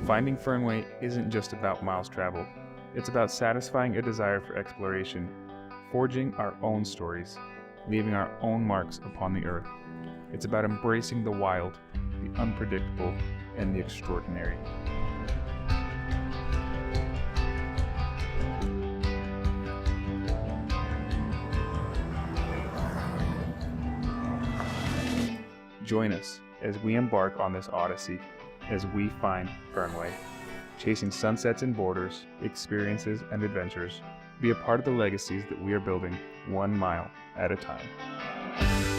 Finding Fernway isn't just about miles traveled. It's about satisfying a desire for exploration, forging our own stories, leaving our own marks upon the earth. It's about embracing the wild, the unpredictable, and the extraordinary. Join us as we embark on this odyssey, as we find Fernway, chasing sunsets and borders, experiences and adventures. Be a part of the legacies that we are building 1 mile at a time.